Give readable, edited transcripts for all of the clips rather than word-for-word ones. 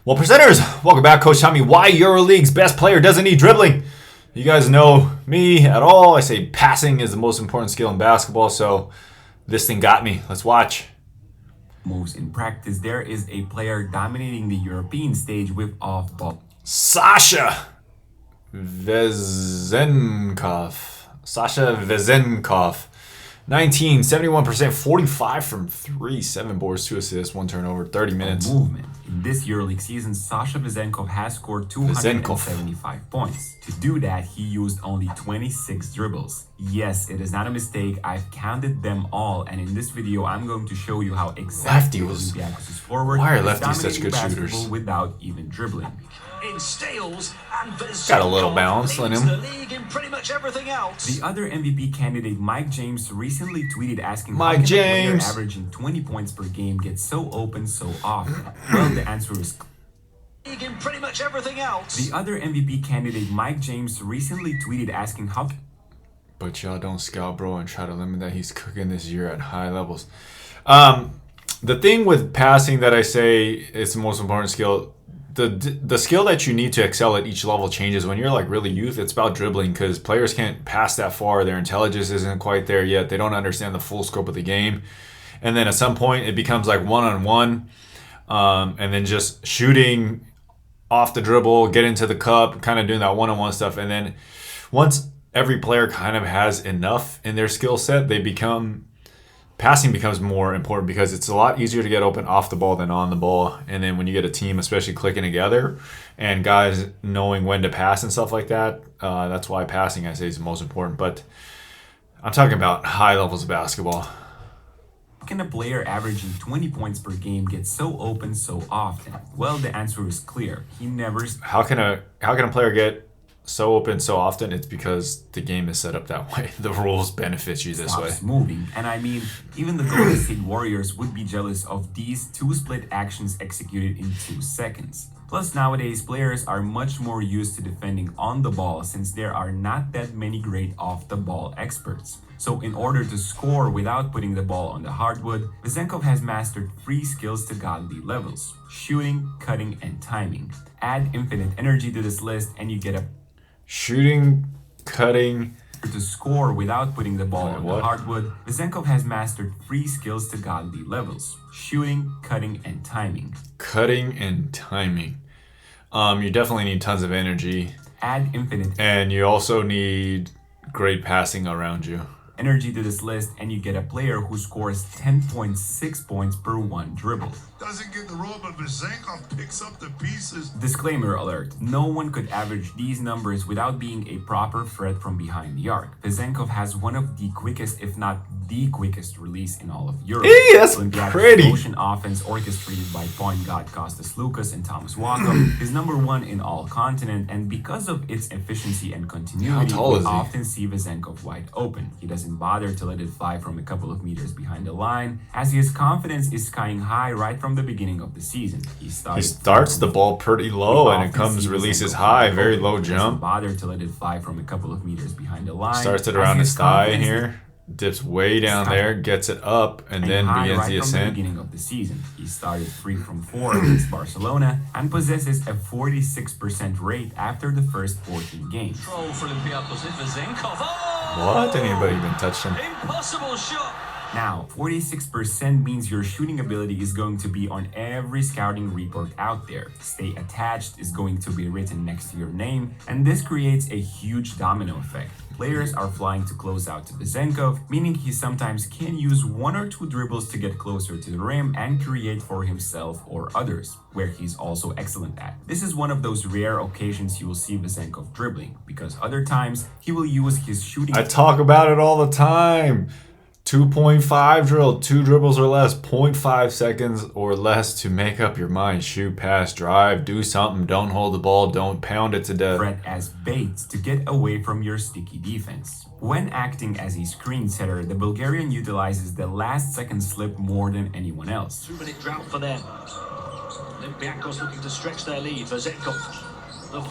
Well, presenters, welcome back. Coach, tell me why Euroleague's best player doesn't need dribbling. You guys know me at all. I say passing is the most important skill in basketball, so this thing got me. Let's watch. Moves in practice, there is a player dominating the European stage with off-ball. SASHA Vezenkov. 19, 71%, 45 from 3, 7 boards, 2 assists, 1 turnover, 30 minutes. Movement. In this Euroleague season, SASHA Vezenkov has scored 275 points. To do that, he used only 26 dribbles. Yes, it is not a mistake. I've counted them all, and in this video, I'm going to show you how exactly Olympiacos' forward why are lefties such good shooters? Without even dribbling. In steals and got a little balance in him. The league in pretty much everything else. The other MVP candidate, Mike James, recently tweeted asking Mike how can James, a player averaging 20 points per game get so open so often. Well, the answer is league in pretty much everything else. The other MVP candidate, Mike James, recently tweeted asking how. But y'all don't scout, bro, and try to limit that. He's cooking this year at high levels. The thing with passing that I say is the most important skill. The skill that you need to excel at each level changes. When you're like really youth, it's about dribbling because players can't pass that far. Their intelligence isn't quite there yet. They don't understand the full scope of the game. And then at some point it becomes like one-on-one, and then just shooting off the dribble, get into the cup, kind of doing that one-on-one stuff. And then once every player kind of has enough in their skill set, passing becomes more important because it's a lot easier to get open off the ball than on the ball. And then when you get a team, especially clicking together and guys knowing when to pass and stuff like that, that's why passing, I say, is the most important. But I'm talking about high levels of basketball. How can a player averaging 20 points per game get so open so often? Well, the answer is clear. He never... How can a player get so open so often? It's because the game is set up that way. The rules benefit you this way. Moving. And I mean, even the Golden State Warriors would be jealous of these 2 split actions executed in 2 seconds. Plus, nowadays, players are much more used to defending on the ball since there are not that many great off-the-ball experts. So in order to score without putting the ball on the hardwood, Vezenkov has mastered 3 skills to godly levels: shooting, cutting, and timing. Add infinite energy to this list and you get a shooting, cutting. To score without putting the ball on the hardwood, Vezenkov has mastered 3 skills to godly levels: shooting, cutting, and timing. Cutting and timing. You definitely need tons of energy. Add infinite. And you also need great passing around you. Energy to this list and you get a player who scores 10.6 points per 1 dribble. Doesn't get the roll, but Vezenkov picks up the pieces. Disclaimer alert. No one could average these numbers without being a proper threat from behind the arc. Vezenkov has one of the quickest, if not the quickest, release in all of Europe. Hey, that's pretty. Motion offense orchestrated by point guard Kostas Lukas and Thomas Walkup is #1 in all continent, and because of its efficiency and continuity, we often see Vezenkov wide open. He doesn't bother to let it fly from a couple of meters behind the line, as his confidence is skying high right from the beginning of the season. He starts the ball pretty low and it releases high, very low jump. Bother to let it fly from a couple of meters behind the line. Starts it around his thigh here, dips way down there, gets it up, and then begins the ascent. From the beginning of the season, he started 3 from 4 against Barcelona and possesses a 46% rate after the first 14 games. Control for Olympiacos. Vezenkov. What? Anybody even touched him? Impossible shot. Now, 46% means your shooting ability is going to be on every scouting report out there. Stay attached is going to be written next to your name, and this creates a huge domino effect. Players are flying to close out to Vezenkov, meaning he sometimes can use 1 or 2 dribbles to get closer to the rim and create for himself or others, where he's also excellent at. This is one of those rare occasions you will see Vezenkov dribbling, because other times he will use his shooting. I talk about it all the time. 2.5 drill, 2 dribbles or less, 0.5 seconds or less to make up your mind. Shoot, pass, drive, do something. Don't hold the ball. Don't pound it to death. Threat as baits to get away from your sticky defense. When acting as a screen setter, the Bulgarian utilizes the last second slip more than anyone else. 2-minute drought for them. Olympiacos looking to stretch their lead. Vezenkov.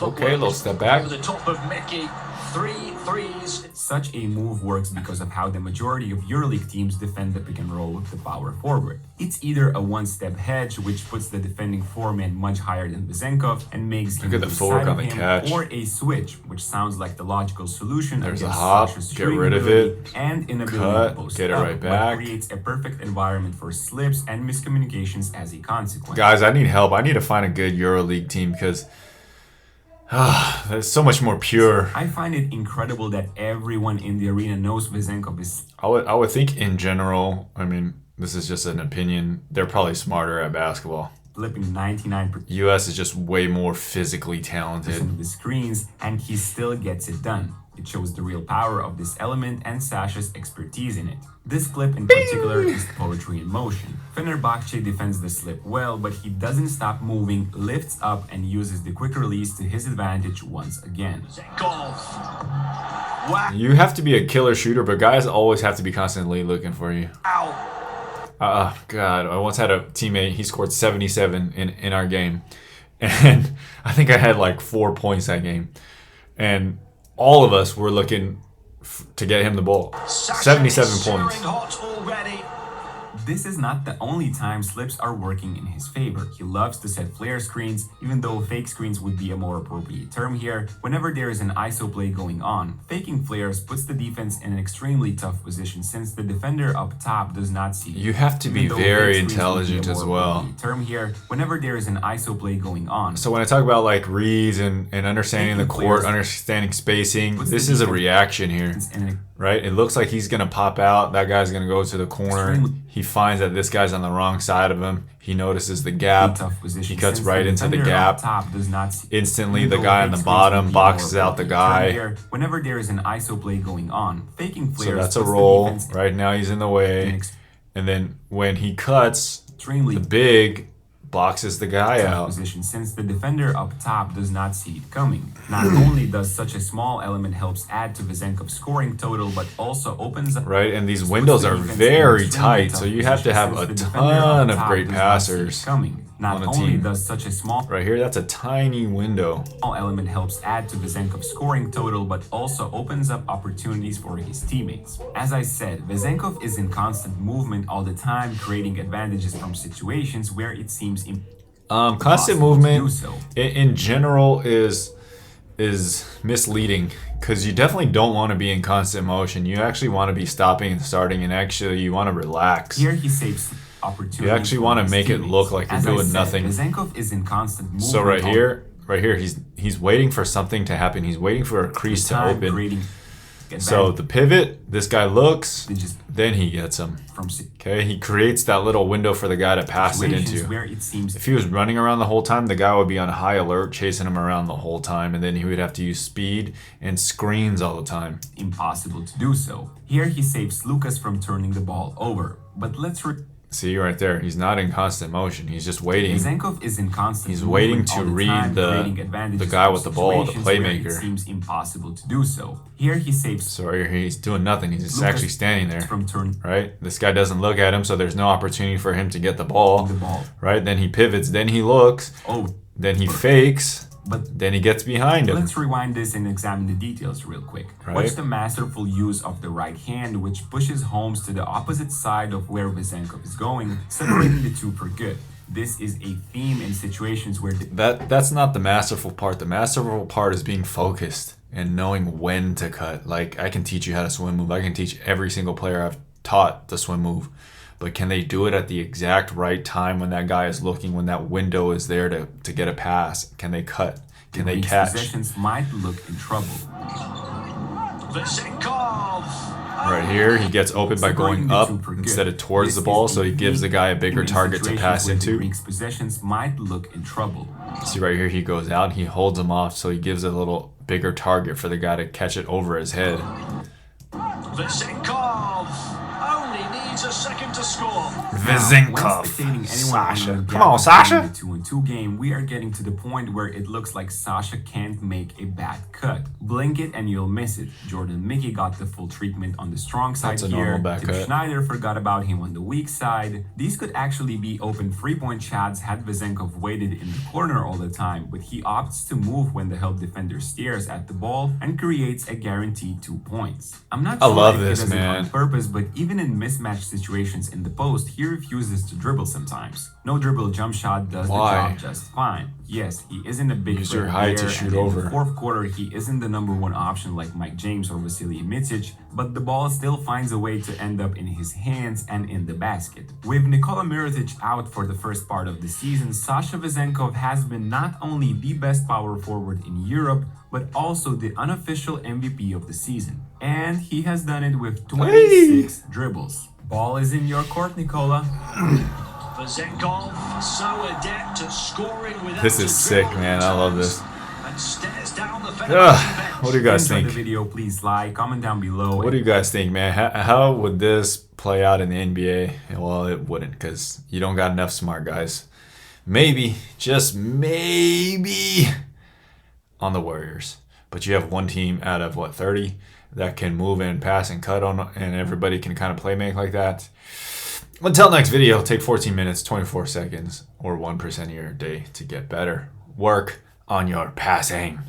Okay, little step back. Over the top of Meki. 3 threes. Such a move works because of how the majority of Euroleague teams defend the pick and roll with the power forward. It's either a one-step hedge, which puts the defending four-man much higher than Vezenkov and makes him Look at the lose fork sight on of the him, catch. or a switch, which sounds like the logical solution There's a against hop, Sasha's get shooting rid of ability it, and inability cut, to post get it up, right but back. creates a perfect environment for slips and miscommunications as a consequence. Guys, I need help. I need to find a good EuroLeague team because that's so much more pure. I find it incredible that everyone in the arena knows Vezenkov is I would think in general, I mean, this is just an opinion, they're probably smarter at basketball. flipping 99% US is just way more physically talented. of the screens, and he still gets it done. It shows the real power of this element and Sasha's expertise in it. This clip in particular is poetry in motion. Fenerbahce defends the slip well, but he doesn't stop moving, lifts up, and uses the quick release to his advantage once again. Zenkov. Wow. You have to be a killer shooter, but guys always have to be constantly looking for you. God, I once had a teammate, he scored 77 in our game. And I think I had like 4 points that game. And all of us were looking to get him the ball. 77 points. Hot already. This is not the only time slips are working in his favor. He loves to set flare screens, even though fake screens would be a more appropriate term here. Whenever there is an ISO play going on, faking flares puts the defense in an extremely tough position since the defender up top does not see. You have to be Even though very fake screens would be a intelligent as more well. appropriate term here, whenever there is an ISO play going on. So when I talk about like reads and understanding the court, understanding spacing, this is a reaction here, right? It looks like he's going to pop out. That guy's going to go to the corner. He finds that this guy's on the wrong side of him. He notices the gap. He cuts right into the gap. Instantly, the guy on the bottom boxes out the guy. Whenever there is an ISO play going on, faking flares. So that's a roll. Right now he's in the way. And then when he cuts, the big boxes the guy out. Position since the defender up top does not see it coming. Not only does such a small element helps add to Vezenkov's scoring total, but also opens up. Right, and these windows are very tight, so you have to have a ton of great passers Not on a only team. does such a small Right here, that's a tiny window. element helps add to Vezenkov's scoring total, but also opens up opportunities for his teammates. As I said, Vezenkov is in constant movement all the time, creating advantages from situations where it seems Constant movement in general is misleading because you definitely don't want to be in constant motion. You actually want to be stopping and starting, and actually you want to relax. Here he saves opportunities. You actually want to make it look like you're doing nothing. Vezenkov is in constant movement. So right here, he's waiting for something to happen. He's waiting for a crease to open. So the pivot, this guy looks, then he gets him. Okay, he creates that little window for the guy to pass it into. If he was running around the whole time, the guy would be on high alert, chasing him around the whole time, and then he would have to use speed and screens all the time. Impossible to do so. Here he saves Lucas from turning the ball over. But let's see right there, he's not in constant motion. He's just waiting. Vezenkov is in constant He's waiting to read the guy with the ball, the playmaker. It seems impossible to do so. Here he saves. So right here, he's doing nothing. He's just actually standing there. From right? This guy doesn't look at him, so there's no opportunity for him to get the ball. Right? Then he pivots. Then he looks. Then he fakes. But then he gets behind him. Let's rewind this and examine the details real quick. Right. Watch the masterful use of the right hand, which pushes Holmes to the opposite side of where Vezenkov is going, separating the two for good. This is a theme in situations where that's not the masterful part. The masterful part is being focused and knowing when to cut. Like, I can teach you how to swim move. I can teach every single player I've taught the swim move. But can they do it at the exact right time when that guy is looking, when that window is there to get a pass? Can they cut? Can they catch? Possessions might look in trouble. Vezenkov. Right here, he gets open by going up instead of towards the ball, so he gives the guy a bigger target to pass into. Greeks' possessions might look in trouble. See right here, he goes out, he holds him off, so he gives a little bigger target for the guy to catch it over his head. Vezenkov only needs a second to score. Vizenkov. Sasha. Come on, Sasha. The 2-2 game, we are getting to the point where it looks like Sasha can't make a bad cut. Blink it and you'll miss it. Jordan Mickey got the full treatment on the strong side That's a here. normal back Tim cut. Schneider forgot about him on the weak side. These could actually be open 3-point shots had Vizenkov waited in the corner all the time, but he opts to move when the help defender stares at the ball and creates a guaranteed 2 points. I'm not sure love if this, he does it man. on purpose, but even in mismatched situations in the post, he refuses to dribble sometimes. No dribble jump shot does Why? the job just fine. Yes, he isn't a big Use your threat height to player, shoot and in over. the fourth quarter, he isn't the number one option like Mike James or Vasily Micic, but the ball still finds a way to end up in his hands and in the basket. With Nikola Mirotic out for the first part of the season, Sasha Vizenkov has been not only the best power forward in Europe, but also the unofficial MVP of the season. And he has done it with 26 dribbles. Ball is in your court, Nikola. Vizenkov, so adept at scoring without This is a sick, dribble man. at I love times, this. and stares down the Ugh, Federation bench. what do you guys Enjoy think? the video, please like, comment down below. What do you guys think, man? How would this play out in the NBA? Well, it wouldn't, because you don't got enough smart guys. Maybe, just maybe, on the Warriors. But you have one team out of, 30 that can move and pass and cut on, and everybody can kind of play make like that. Until next video, take 14 minutes, 24 seconds, or 1% of your day to get better. Work on your passing.